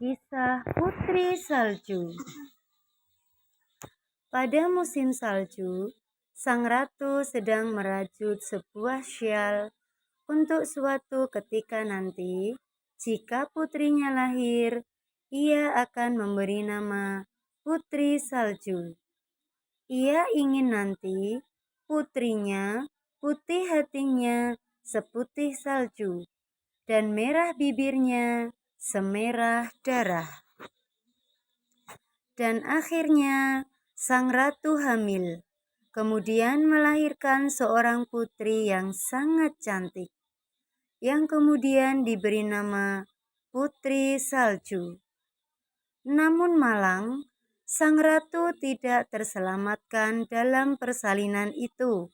Kisah Putri Salju. Pada musim salju, sang ratu sedang merajut sebuah syal untuk suatu ketika nanti. Jika putrinya lahir, ia akan memberi nama Putri Salju. Ia ingin nanti putrinya putih hatinya seputih salju dan merah bibirnya semerah darah. Dan akhirnya sang ratu hamil, kemudian melahirkan seorang putri yang sangat cantik, yang kemudian diberi nama Putri Salju. Namun malang, sang ratu tidak terselamatkan dalam persalinan itu.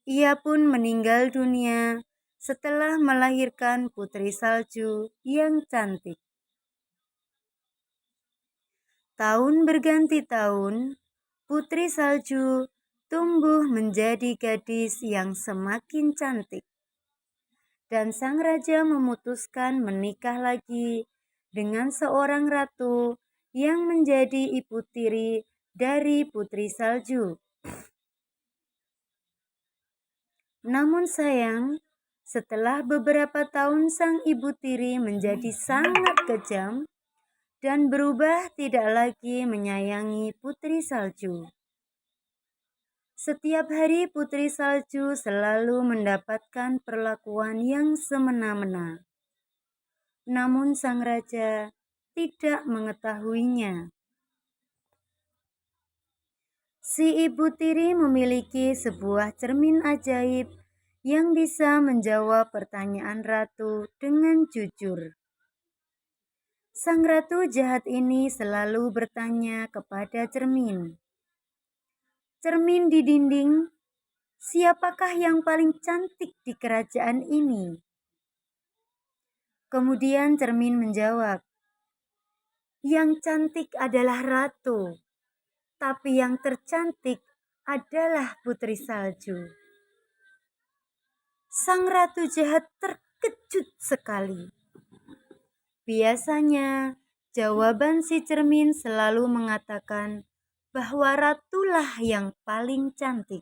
Ia pun meninggal dunia setelah melahirkan Putri Salju yang cantik. Tahun berganti tahun, Putri Salju tumbuh menjadi gadis yang semakin cantik. Dan sang raja memutuskan menikah lagi dengan seorang ratu yang menjadi ibu tiri dari Putri Salju. Namun sayang, setelah beberapa tahun sang ibu tiri menjadi sangat kejam dan berubah tidak lagi menyayangi Putri Salju. Setiap hari Putri Salju selalu mendapatkan perlakuan yang semena-mena. Namun sang raja tidak mengetahuinya. Si ibu tiri memiliki sebuah cermin ajaib yang bisa menjawab pertanyaan ratu dengan jujur. Sang ratu jahat ini selalu bertanya kepada cermin. Cermin di dinding, siapakah yang paling cantik di kerajaan ini? Kemudian cermin menjawab, yang cantik adalah ratu, tapi yang tercantik adalah Putri Salju. Sang ratu jahat terkejut sekali. Biasanya, jawaban si cermin selalu mengatakan bahwa ratulah yang paling cantik.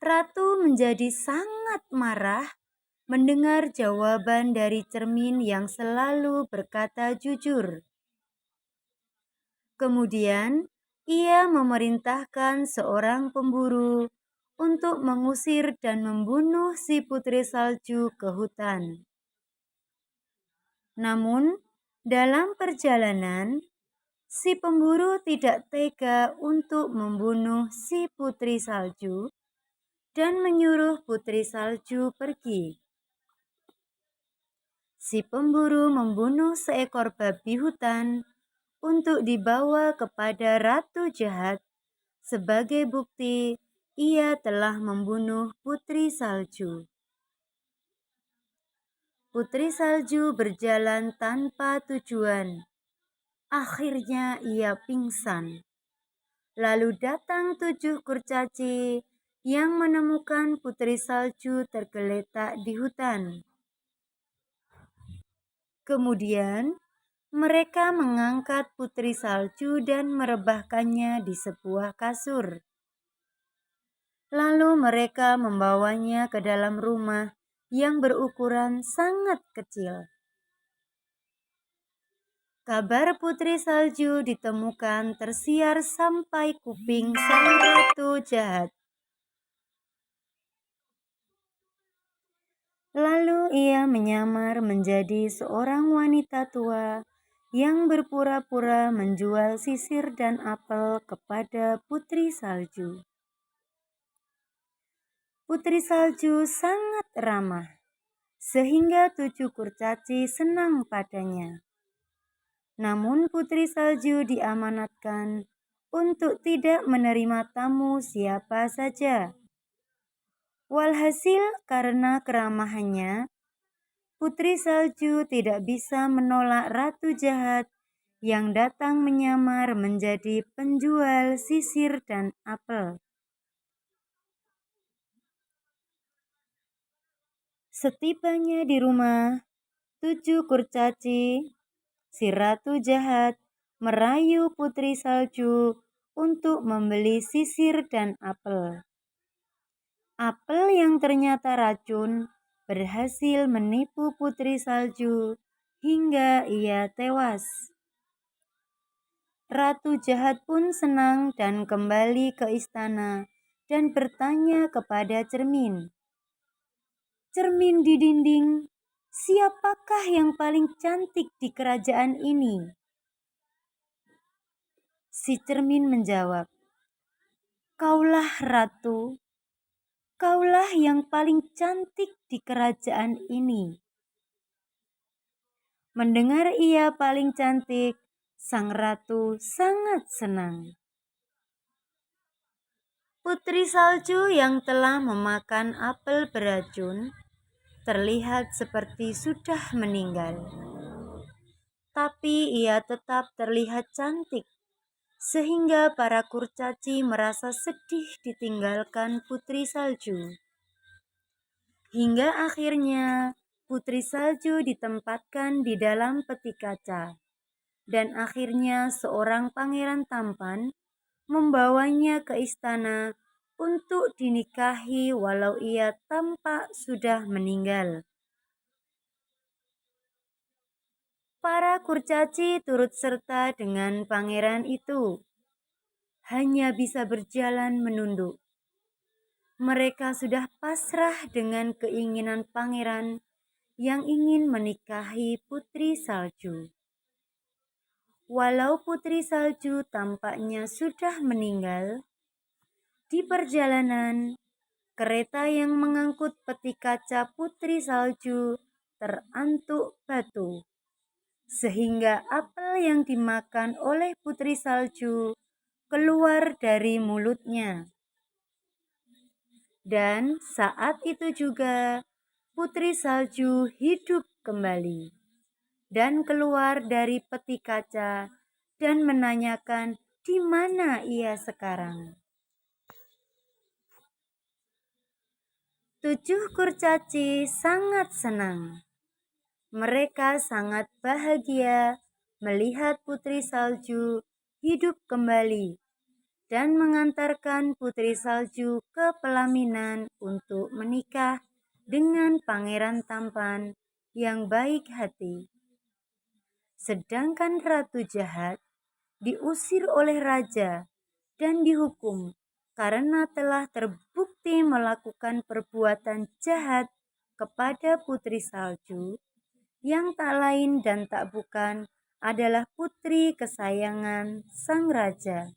Ratu menjadi sangat marah mendengar jawaban dari cermin yang selalu berkata jujur. Kemudian, ia memerintahkan seorang pemburu untuk mengusir dan membunuh si Putri Salju ke hutan. Namun, dalam perjalanan, si pemburu tidak tega untuk membunuh si Putri Salju dan menyuruh Putri Salju pergi. Si pemburu membunuh seekor babi hutan untuk dibawa kepada ratu jahat sebagai bukti ia telah membunuh Putri Salju. Putri Salju berjalan tanpa tujuan. Akhirnya ia pingsan. Lalu datang 7 kurcaci yang menemukan Putri Salju tergeletak di hutan. Kemudian mereka mengangkat Putri Salju dan merebahkannya di sebuah kasur. Lalu mereka membawanya ke dalam rumah yang berukuran sangat kecil. Kabar Putri Salju ditemukan tersiar sampai kuping sang ratu jahat. Lalu ia menyamar menjadi seorang wanita tua yang berpura-pura menjual sisir dan apel kepada Putri Salju. Putri Salju sangat ramah, sehingga 7 kurcaci senang padanya. Namun Putri Salju diamanatkan untuk tidak menerima tamu siapa saja. Walhasil karena keramahannya, Putri Salju tidak bisa menolak ratu jahat yang datang menyamar menjadi penjual sisir dan apel. Setibanya di rumah, 7 kurcaci, si ratu jahat, merayu putri salju untuk membeli sisir dan apel. Apel yang ternyata racun berhasil menipu putri salju hingga ia tewas. Ratu jahat pun senang dan kembali ke istana dan bertanya kepada cermin. Cermin di dinding, siapakah yang paling cantik di kerajaan ini? Si cermin menjawab, "Kaulah ratu, kaulah yang paling cantik di kerajaan ini." Mendengar ia paling cantik, sang ratu sangat senang. Putri salju yang telah memakan apel beracun terlihat seperti sudah meninggal. Tapi ia tetap terlihat cantik, sehingga para kurcaci merasa sedih ditinggalkan putri salju. Hingga akhirnya putri salju ditempatkan di dalam peti kaca, dan akhirnya seorang pangeran tampan membawanya ke istana untuk dinikahi walau ia tampak sudah meninggal. Para kurcaci turut serta dengan pangeran itu, hanya bisa berjalan menunduk. Mereka sudah pasrah dengan keinginan pangeran yang ingin menikahi putri salju. Walau putri salju tampaknya sudah meninggal, di perjalanan, kereta yang mengangkut peti kaca putri salju terantuk batu, sehingga apel yang dimakan oleh putri salju keluar dari mulutnya. Dan saat itu juga putri salju hidup kembali dan keluar dari peti kaca dan menanyakan di mana ia sekarang. 7 kurcaci sangat senang. Mereka sangat bahagia melihat putri salju hidup kembali dan mengantarkan putri salju ke pelaminan untuk menikah dengan pangeran tampan yang baik hati. Sedangkan ratu jahat diusir oleh raja dan dihukum karena telah terbukti melakukan perbuatan jahat kepada putri salju yang tak lain dan tak bukan adalah putri kesayangan sang raja.